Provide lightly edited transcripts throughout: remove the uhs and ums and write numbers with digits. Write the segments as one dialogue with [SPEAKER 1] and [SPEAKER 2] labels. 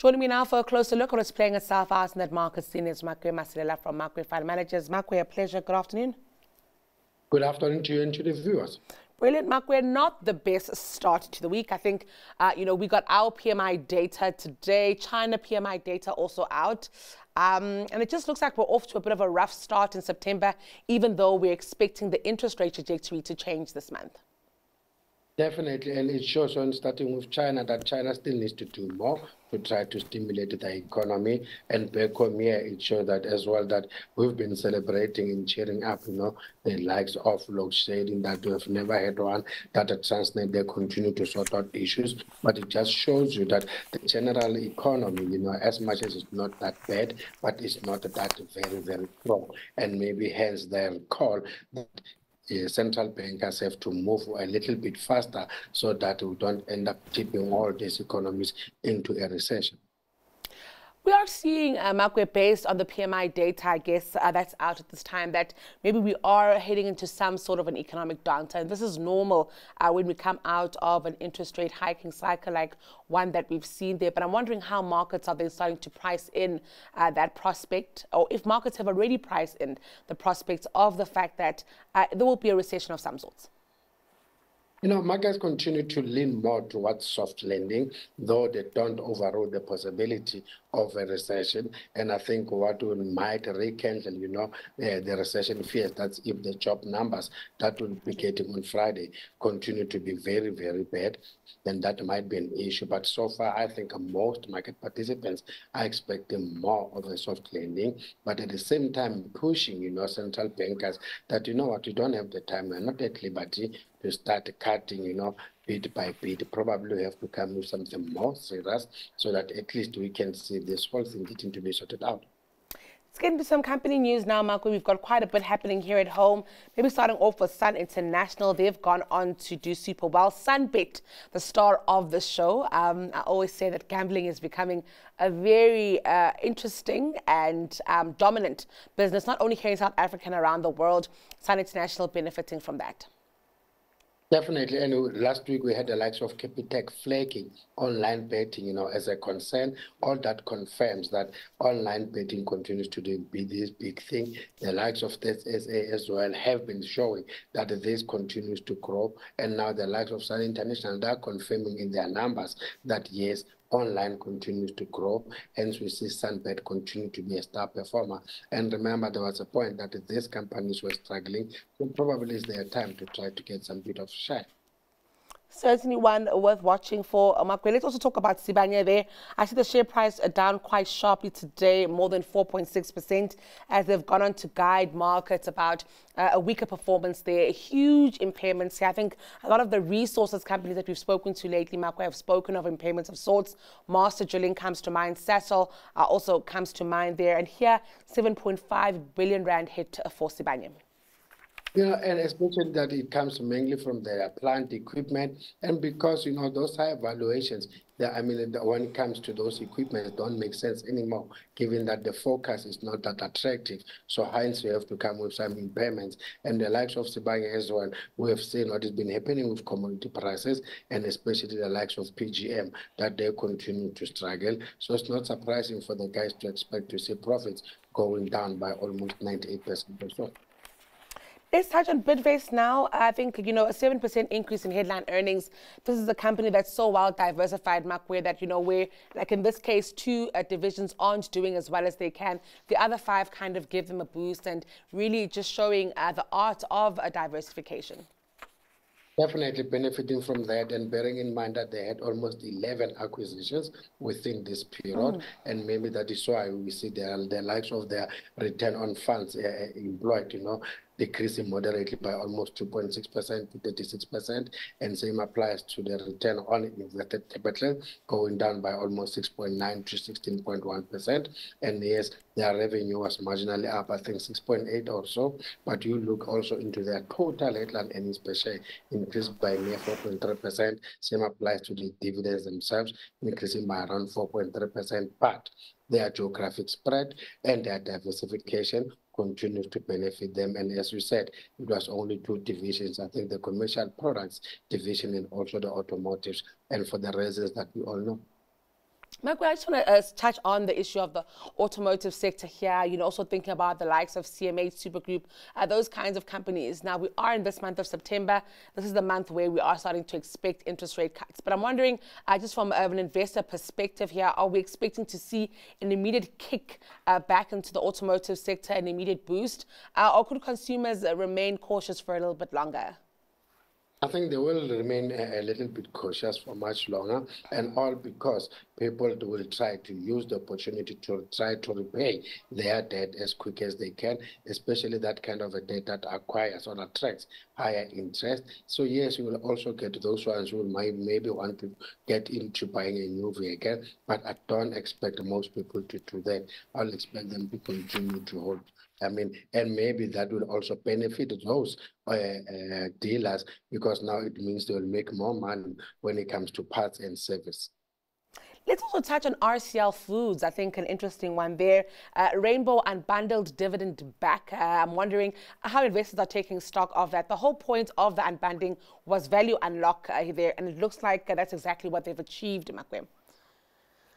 [SPEAKER 1] Joining me now for a closer look at what's playing itself out in that market scene is Makwe Masilela from Makwe Fund Managers. Makwe, a pleasure. Good afternoon.
[SPEAKER 2] Good afternoon to you and to the viewers.
[SPEAKER 1] Brilliant, Makwe. Not the best start to the week. I think, we got our PMI data today. China PMI data also out. And it just looks like we're off to a bit of a rough start in September, even though we're expecting the interest rate trajectory to change this month.
[SPEAKER 2] Definitely, and it shows on starting with China that China still needs to do more to try to stimulate the economy. And back home here, it shows that as well that we've been celebrating and cheering up, the likes of load shedding that we have never had one, that at Transnet they continue to sort out issues. But it just shows you that the general economy, as much as it's not that bad, but it's not that very, very strong. And maybe hence their call that central bankers have to move a little bit faster so that we don't end up tipping all these economies into a recession.
[SPEAKER 1] We are seeing, Makwe, based on the PMI data, I guess, that's out at this time, that maybe we are heading into some sort of an economic downturn. This is normal when we come out of an interest rate hiking cycle like one that we've seen there. But I'm wondering how markets are then starting to price in that prospect, or if markets have already priced in the prospects of the fact that there will be a recession of some sorts.
[SPEAKER 2] Markets continue to lean more towards soft landing, though they don't overrule the possibility of a recession. And I think what we might rekindle, the recession fears, that's if the job numbers that will be getting on Friday continue to be very, very bad, then that might be an issue. But so far, I think most market participants are expecting more of a soft landing, but at the same time pushing, central bankers that, you don't have the time, we're not at liberty to start cutting, bit by bit. Probably we have to come with something more serious so that at least we can see this whole thing getting to be sorted out.
[SPEAKER 1] Let's get into some company news now, Makwe. We've got quite a bit happening here at home. Maybe starting off with Sun International. They've gone on to do super well. Sunbet, the star of the show. I always say that gambling is becoming a very interesting and dominant business, not only here in South Africa and around the world. Sun International benefiting from that.
[SPEAKER 2] Definitely, and last week we had the likes of Capitec flagging online betting, as a concern. All that confirms that online betting continues to be this big thing. The likes of this SA as well have been showing that this continues to grow, and now the likes of Sun International, they're confirming in their numbers that yes, online continues to grow, hence we see Sunbet continue to be a star performer. And remember, there was a point that these companies were struggling, so probably it's their time to try to get some bit of shine.
[SPEAKER 1] Certainly one worth watching for, Makwe. Let's also talk about Sibanye there. I see the share price down quite sharply today, more than 4.6%, as they've gone on to guide markets about a weaker performance there. Huge impairments here. I think a lot of the resources companies that we've spoken to lately, Makwe, have spoken of impairments of sorts. Master Drilling comes to mind. Sasol also comes to mind there. And here, 7.5 billion rand hit for Sibanye.
[SPEAKER 2] And especially that it comes mainly from their plant equipment, and because, those high valuations, when it comes to those equipment, don't make sense anymore, given that the focus is not that attractive. So hence, we have to come with some impairments. And the likes of Sibanye as well, we have seen what has been happening with commodity prices, and especially the likes of PGM, that they continue to struggle. So it's not surprising for the guys to expect to see profits going down by almost 98% or so.
[SPEAKER 1] Let's touch on Bidvest now. I think, a 7% increase in headline earnings. This is a company that's so well diversified, Makwe, that, where, like in this case, two divisions aren't doing as well as they can. The other five kind of give them a boost, and really just showing the art of diversification.
[SPEAKER 2] Definitely benefiting from that, and bearing in mind that they had almost 11 acquisitions within this period, and maybe that is why we see the likes of their return on funds employed, decreasing moderately by almost 2.6% to 36%, and same applies to the return on invested capital, going down by almost 6.9 to 16.1%. And yes, their revenue was marginally up, I think 6.8 or so, but you look also into their total headline earnings per share, increased by near 4.3%. Same applies to the dividends themselves, increasing by around 4.3%, but their geographic spread and their diversification continues to benefit them. And as we said, it was only two divisions. I think the commercial products division and also the automotives, and for the reasons that we all know.
[SPEAKER 1] Makwe, I just want to touch on the issue of the automotive sector here, also thinking about the likes of CMA, Super Group, those kinds of companies. Now, we are in this month of September. This is the month where we are starting to expect interest rate cuts. But I'm wondering, just from an investor perspective here, are we expecting to see an immediate kick back into the automotive sector, an immediate boost? Or could consumers remain cautious for a little bit longer?
[SPEAKER 2] I think they will remain a little bit cautious for much longer, and all because people will try to use the opportunity to try to repay their debt as quick as they can, especially that kind of a debt that acquires or attracts higher interest. So yes, you will also get those ones who might maybe want to get into buying a new vehicle, but I don't expect most people to do that. I'll expect them to continue to hold. And maybe that will also benefit those dealers, because now it means they will make more money when it comes to parts and service.
[SPEAKER 1] Let's also touch on RCL Foods. I think an interesting one there. Rainbow unbundled dividend back. I'm wondering how investors are taking stock of that. The whole point of the unbundling was value unlock there, and it looks like that's exactly what they've achieved, Makwe.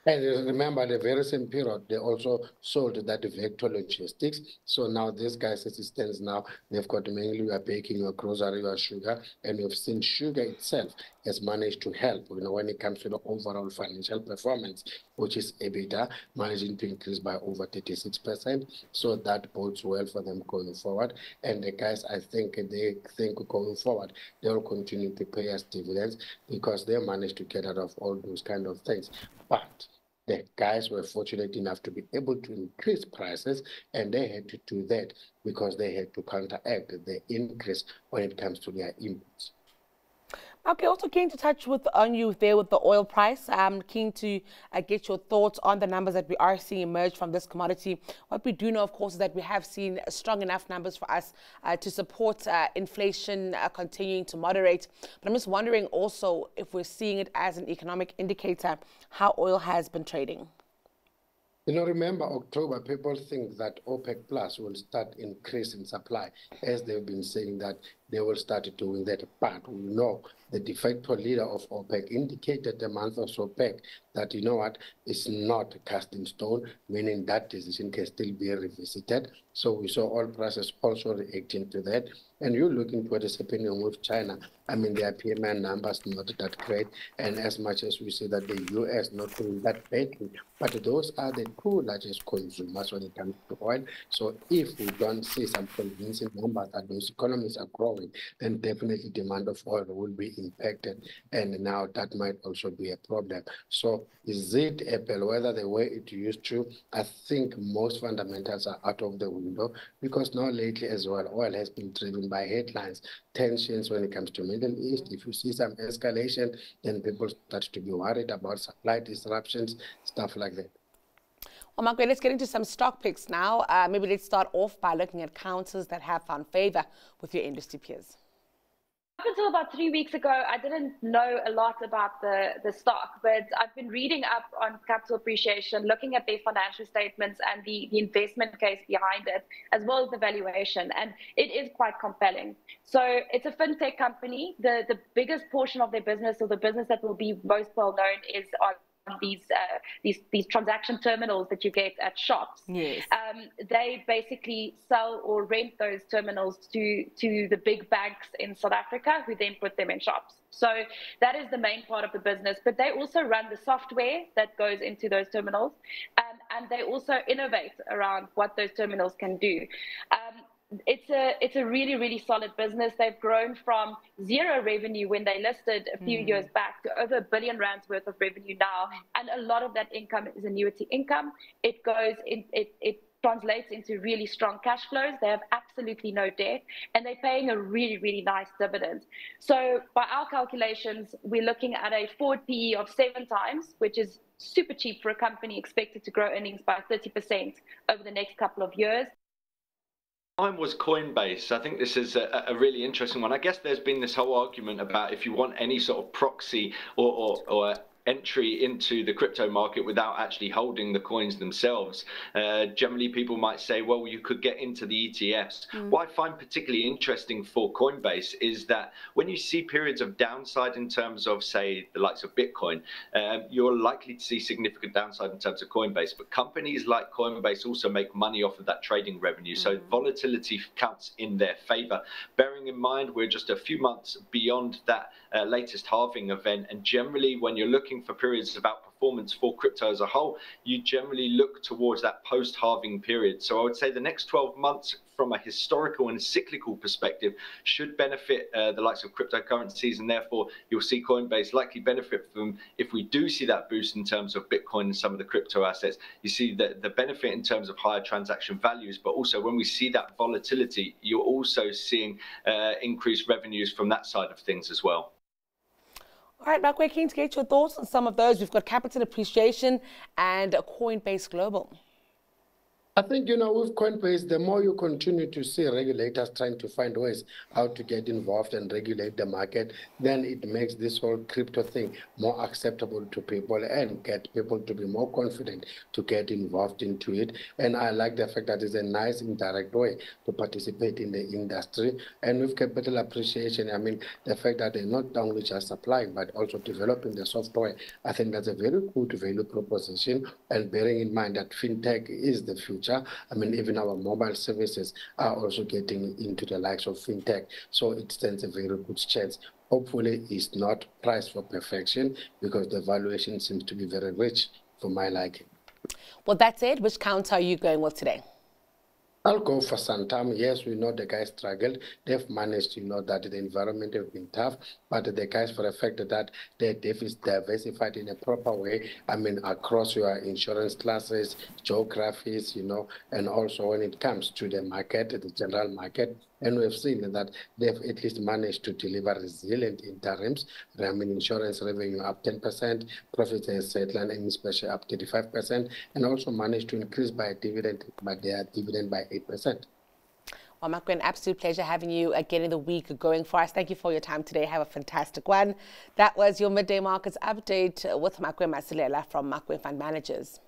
[SPEAKER 2] And remember, the very same period, they also sold that Vector Logistics. So now these guys, as it stands now, they've got mainly your baking, your grocery, your sugar, and we've seen sugar itself has managed to help, when it comes to the overall financial performance, which is EBITDA, managing to increase by over 36%. So that bodes well for them going forward. And the guys, I think they think going forward, they will continue to pay us dividends because they managed to get out of all those kind of things. But the guys were fortunate enough to be able to increase prices, and they had to do that because they had to counteract the increase when it comes to their inputs.
[SPEAKER 1] Okay, also keen to touch on you there with the oil price. I'm keen to get your thoughts on the numbers that we are seeing emerge from this commodity. What we do know, of course, is that we have seen strong enough numbers for us to support inflation continuing to moderate. But I'm just wondering also if we're seeing it as an economic indicator, how oil has been trading.
[SPEAKER 2] Remember October, people think that OPEC Plus will start increasing supply, as they've been saying that they will start doing that. But we know the de facto leader of OPEC indicated a month or so back that, it's not cast in stone, meaning that decision can still be revisited. So we saw oil prices also reacting to that. And you're looking at what is happening with China. Their PMI numbers not that great. And as much as we see that the US not doing that badly, but those are the two largest consumers when it comes to oil. So if we don't see some convincing numbers that those economies are growing, then definitely demand of oil will be impacted. And now that might also be a problem. So is it a bellwether the way it used to? I think most fundamentals are out of the window, because now lately as well, oil has been driven by headlines, tensions when it comes to Middle East. If you see some escalation, then people start to be worried about supply disruptions, stuff like that.
[SPEAKER 1] Well, Makwe, let's get into some stock picks now. Maybe let's start off by looking at counters that have found favor with your industry peers.
[SPEAKER 3] Up until about 3 weeks ago, I didn't know a lot about the stock, but I've been reading up on capital appreciation, looking at their financial statements and the investment case behind it, as well as the valuation, and it is quite compelling. So it's a fintech company. The biggest portion of their business, or the business that will be most well known, is on these transaction terminals that you get at shops.
[SPEAKER 1] Yes.
[SPEAKER 3] They basically sell or rent those terminals to the big banks in South Africa, who then put them in shops. So that is the main part of the business. But they also run the software that goes into those terminals, and they also innovate around what those terminals can do. It's a really, really solid business. They've grown from zero revenue when they listed a few years back to over R1 billion worth of revenue now, and a lot of that income is annuity income. It translates into really strong cash flows. They have absolutely no debt, and they're paying a really, really nice dividend. So by our calculations, we're looking at a forward PE of 7 times, which is super cheap for a company expected to grow earnings by 30% over the next couple of years.
[SPEAKER 4] Mine was Coinbase. I think this is a really interesting one. I guess there's been this whole argument about if you want any sort of proxy or entry into the crypto market without actually holding the coins themselves. Generally, people might say, well, you could get into the ETFs. What I find particularly interesting for Coinbase is that when you see periods of downside in terms of, say, the likes of Bitcoin, you're likely to see significant downside in terms of Coinbase. But companies like Coinbase also make money off of that trading revenue. So volatility counts in their favor. Bearing in mind, we're just a few months beyond that latest halving event. And generally, when you're looking for periods of outperformance for crypto as a whole, you generally look towards that post-halving period. So I would say the next 12 months from a historical and cyclical perspective should benefit the likes of cryptocurrencies, and therefore you'll see Coinbase likely benefit from, if we do see that boost in terms of Bitcoin and some of the crypto assets, you see the benefit in terms of higher transaction values, but also when we see that volatility, you're also seeing increased revenues from that side of things as well.
[SPEAKER 1] All right, Makwe, keen to get your thoughts on some of those. We've got capital appreciation and Coinbase Global.
[SPEAKER 2] I think, with Coinbase, the more you continue to see regulators trying to find ways how to get involved and regulate the market, then it makes this whole crypto thing more acceptable to people and get people to be more confident to get involved into it. And I like the fact that it's a nice indirect way to participate in the industry. And with capital appreciation, I mean, the fact that they're not only just supplying, but also developing the software, I think that's a very good value proposition. And bearing in mind that fintech is the future. I mean, even our mobile services are also getting into the likes of fintech. So it stands a very good chance. Hopefully, it's not priced for perfection because the valuation seems to be very rich for my liking.
[SPEAKER 1] Well, that's it. Which counter are you going with today?
[SPEAKER 2] I'll go for Santam. Yes, we know the guys struggled. They've managed to know that the environment has been tough, but the guys, for the fact that they're diversified in a proper way, I mean, across your insurance classes, geographies, and also when it comes to the market, the general market. And we've seen that they've at least managed to deliver resilient interims. I mean, insurance revenue up 10%, profits and settlement and especially up 35%, and also managed to increase their dividend by 8%.
[SPEAKER 1] Well, Makwe, an absolute pleasure having you getting the week going for us. Thank you for your time today. Have a fantastic one. That was your Midday Markets Update with Makwe Masilela from Makwe Fund Managers.